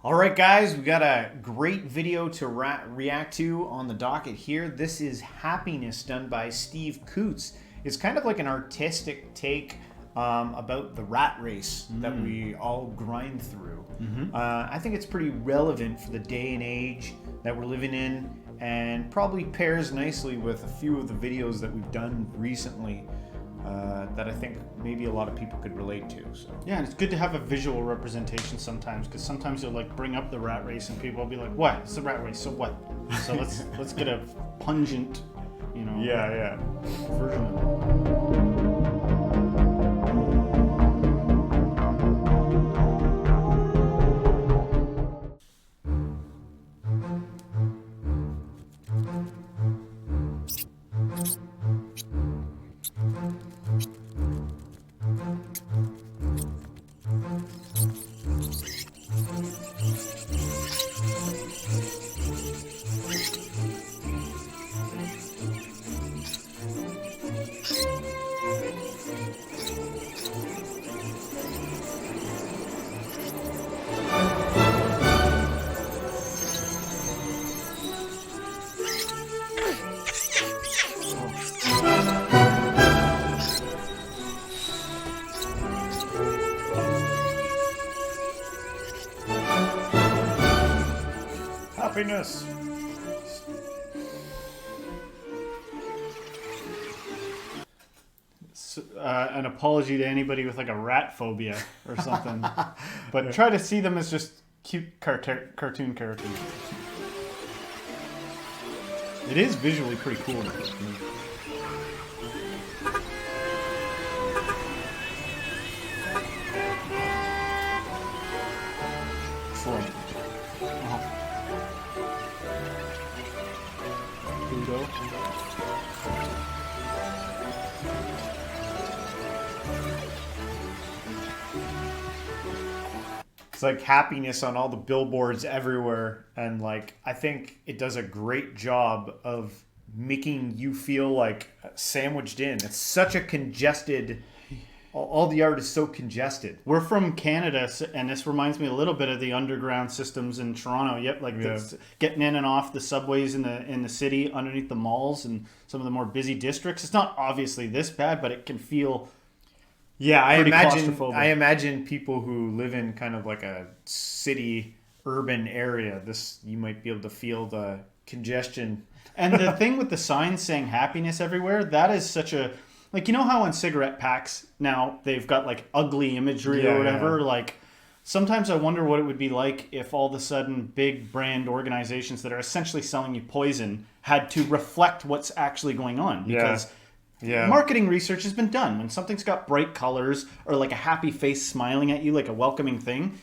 All right, guys, we got a great video to react to on the docket here. This is Happiness, done by Steve Coots. It's kind of like an artistic take about the rat race that we all grind through. I think it's pretty relevant for the day and age that we're living in, and probably pairs nicely with a few of the videos that we've done recently that I think maybe a lot of people could relate to. So yeah, and it's good to have a visual representation sometimes, because sometimes you'll like bring up the rat race and people will be like, "What? It's the rat race. So what?" So let's get a pungent, version of it. happiness. An apology to anybody with like a rat phobia or something, but try to see them as just cute cartoon characters. It is visually pretty cool. Pluto. It's like happiness on all the billboards everywhere, and like I think it does a great job of making you feel like sandwiched in. It's such a congested, all the art is so congested. We're from Canada, and this reminds me a little bit of the underground systems in Toronto. Yep, like getting in and off the subways in the city, underneath the malls and some of the more busy districts. It's not obviously this bad, but it can feel I imagine people who live in kind of like a city urban area, you might be able to feel the congestion. And the thing with the signs saying happiness everywhere, that is such a, like, you know how on cigarette packs now they've got like ugly imagery or whatever? Like sometimes I wonder what it would be like if all of a sudden big brand organizations that are essentially selling you poison had to reflect what's actually going on. Because marketing research has been done. When something's got bright colors or like a happy face smiling at you, like a welcoming thing,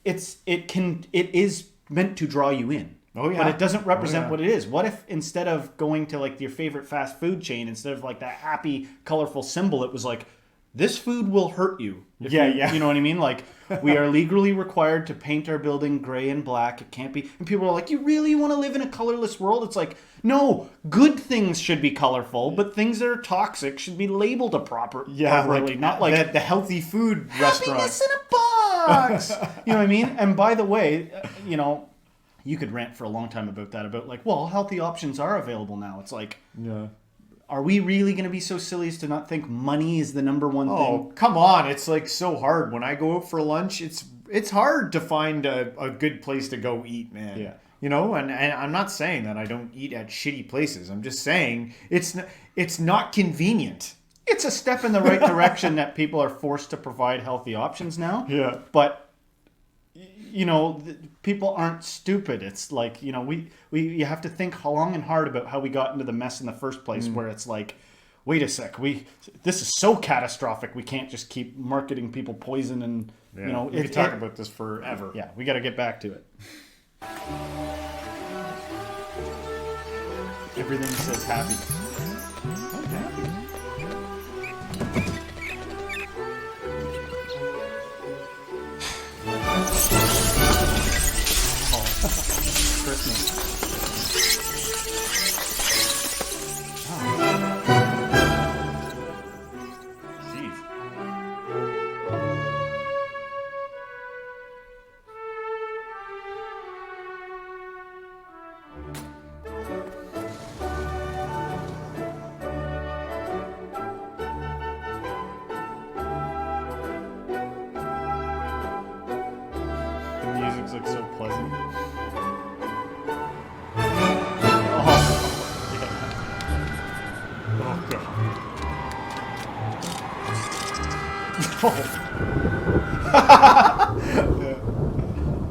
it is meant to draw you in. But it doesn't represent what it is. What if instead of going to like your favorite fast food chain, instead of like that happy, colorful symbol, it was like, this food will hurt you. You know what I mean? Like, we are legally required to paint our building gray and black. It can't be. And people are like, you really want to live in a colorless world? It's like, no, good things should be colorful, but things that are toxic should be labeled properly. Like, not like the healthy food restaurant. Happiness in a box. You know what I mean? And by the way, you could rant for a long time about that, about like, well, healthy options are available now. It's like, are we really going to be so silly as to not think money is the number one thing? Oh, come on. It's like so hard. When I go out for lunch, it's hard to find a good place to go eat, man. Yeah. You know, and I'm not saying that I don't eat at shitty places. I'm just saying it's not convenient. It's a step in the right direction that people are forced to provide healthy options now. Yeah. But people aren't stupid. It's like, you have to think long and hard about how we got into the mess in the first place, where it's like, wait a sec, this is so catastrophic, we can't just keep marketing people poison and, we could talk about this forever. Yeah, we got to get back to it. Everything says happy. I'm happy. Christmas. Jeez. music's like so pleasant. Oh god.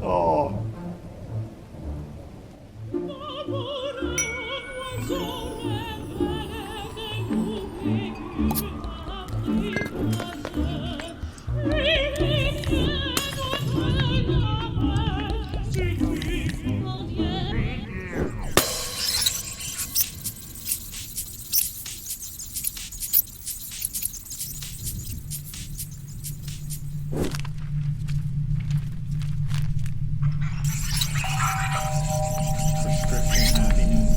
Oh. Prescription happiness.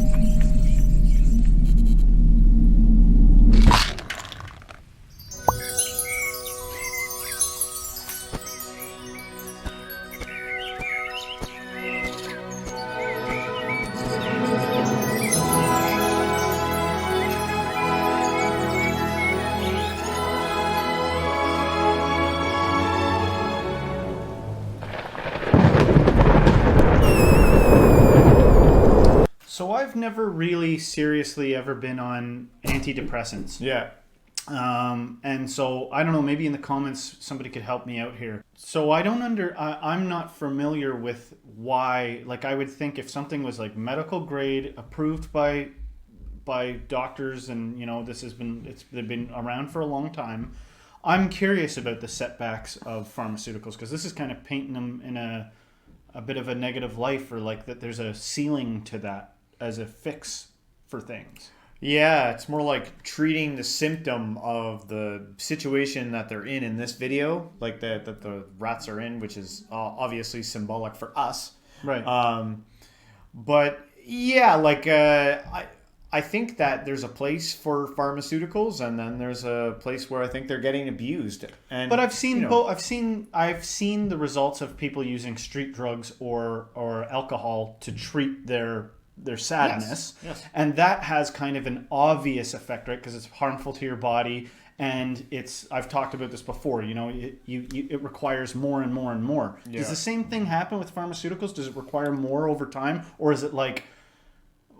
So I've never really seriously ever been on antidepressants. Yeah. And so I don't know, maybe in the comments somebody could help me out here. So I'm not familiar with why, like I would think if something was like medical grade, approved by doctors, and you know they've been around for a long time. I'm curious about the setbacks of pharmaceuticals because this is kind of painting them in a bit of a negative light, or like that there's a ceiling to that as a fix for things. Yeah, it's more like treating the symptom of the situation that they're in this video, like that the rats are in, which is obviously symbolic for us. Right. But yeah, like I think that there's a place for pharmaceuticals, and then there's a place where I think they're getting abused. And But I've seen you know, both. I've seen the results of people using street drugs or alcohol to treat their sadness. Yes. And that has kind of an obvious effect, right? Because it's harmful to your body, and I've talked about this before. You know, it requires more and more and more. Yeah. Does the same thing happen with pharmaceuticals? Does it require more over time, or is it like?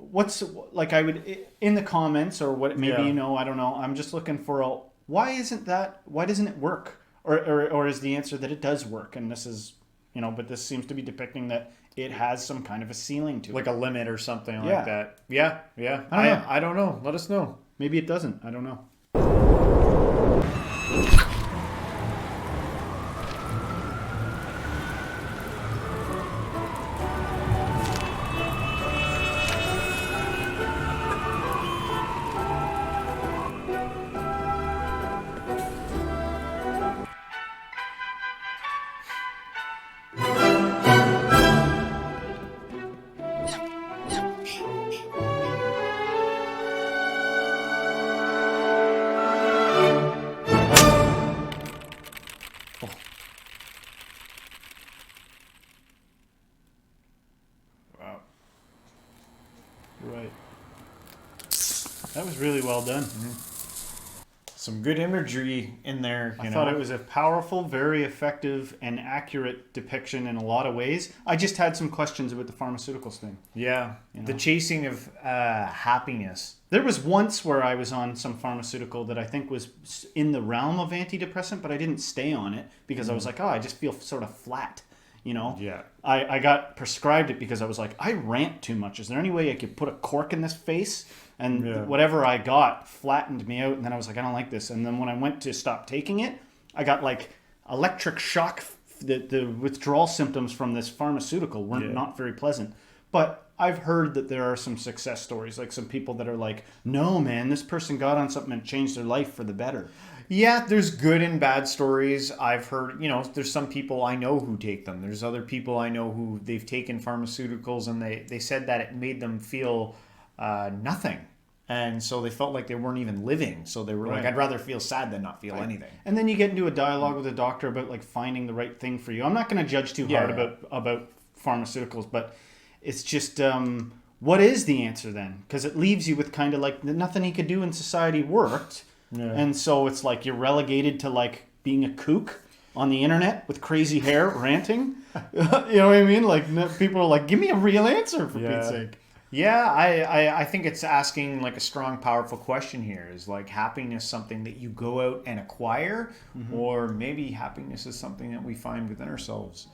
What's like I would in the comments or what maybe Yeah. I don't know. I'm just looking for why doesn't it work? Or is the answer that it does work, and this is but this seems to be depicting that it has some kind of a ceiling to it. like a limit or something Yeah. like that. Yeah. I don't know. Let us know. Maybe it doesn't. I don't know. Wow. Right. That was really well done. Some good imagery in there. I thought it was a powerful, very effective, and accurate depiction in a lot of ways. I just had some questions about the pharmaceuticals thing. Yeah. The chasing of happiness. There was once where I was on some pharmaceutical that I think was in the realm of antidepressant, but I didn't stay on it because I was like, I just feel sort of flat. Yeah. I got prescribed it because I was like, I rant too much. Is there any way I could put a cork in this face? And whatever I got flattened me out. And then I was like, I don't like this. And then when I went to stop taking it, I got like electric shock. The withdrawal symptoms from this pharmaceutical were not very pleasant. But I've heard that there are some success stories, like some people that are like, no, man, this person got on something and changed their life for the better. Yeah, there's good and bad stories. I've heard, there's some people I know who take them. There's other people I know who they've taken pharmaceuticals and they said that it made them feel nothing. And so they felt like they weren't even living. So they were like, I'd rather feel sad than not feel anything. And then you get into a dialogue with a doctor about like finding the right thing for you. I'm not going to judge too hard about pharmaceuticals, but it's just what is the answer then? Because it leaves you with kind of like nothing he could do in society worked. Yeah. And so it's like you're relegated to like being a kook. on the internet with crazy hair ranting. You know what I mean? Like people are like, give me a real answer for Pete's sake. Yeah, I think it's asking like a strong, powerful question here. Is like happiness something that you go out and acquire, or maybe happiness is something that we find within ourselves?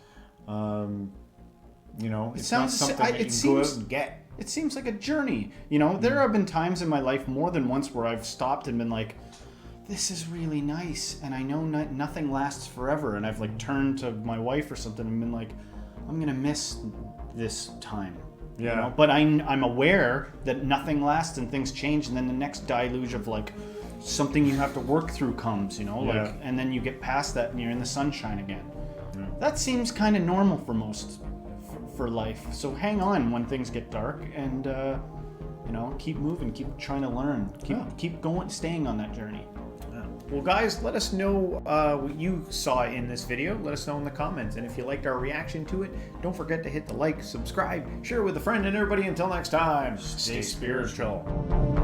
You know, it's not something that you can go out and get. It seems like a journey. You know, there have been times in my life more than once where I've stopped and been like, this is really nice, and I know nothing lasts forever. And I've like turned to my wife or something and been like, I'm gonna miss this time. Yeah. You know? But I'm aware that nothing lasts and things change, and then the next deluge of like something you have to work through comes. You know, like, and then you get past that and you're in the sunshine again. Yeah. That seems kind of normal for most. For life. So hang on when things get dark, and you know, keep moving, keep trying to learn, keep going, staying on that journey. Well, guys, let us know what you saw in this video. Let us know in the comments, and if you liked our reaction to it, don't forget to hit the like, subscribe, share with a friend, and everybody, until next time, stay spiritual.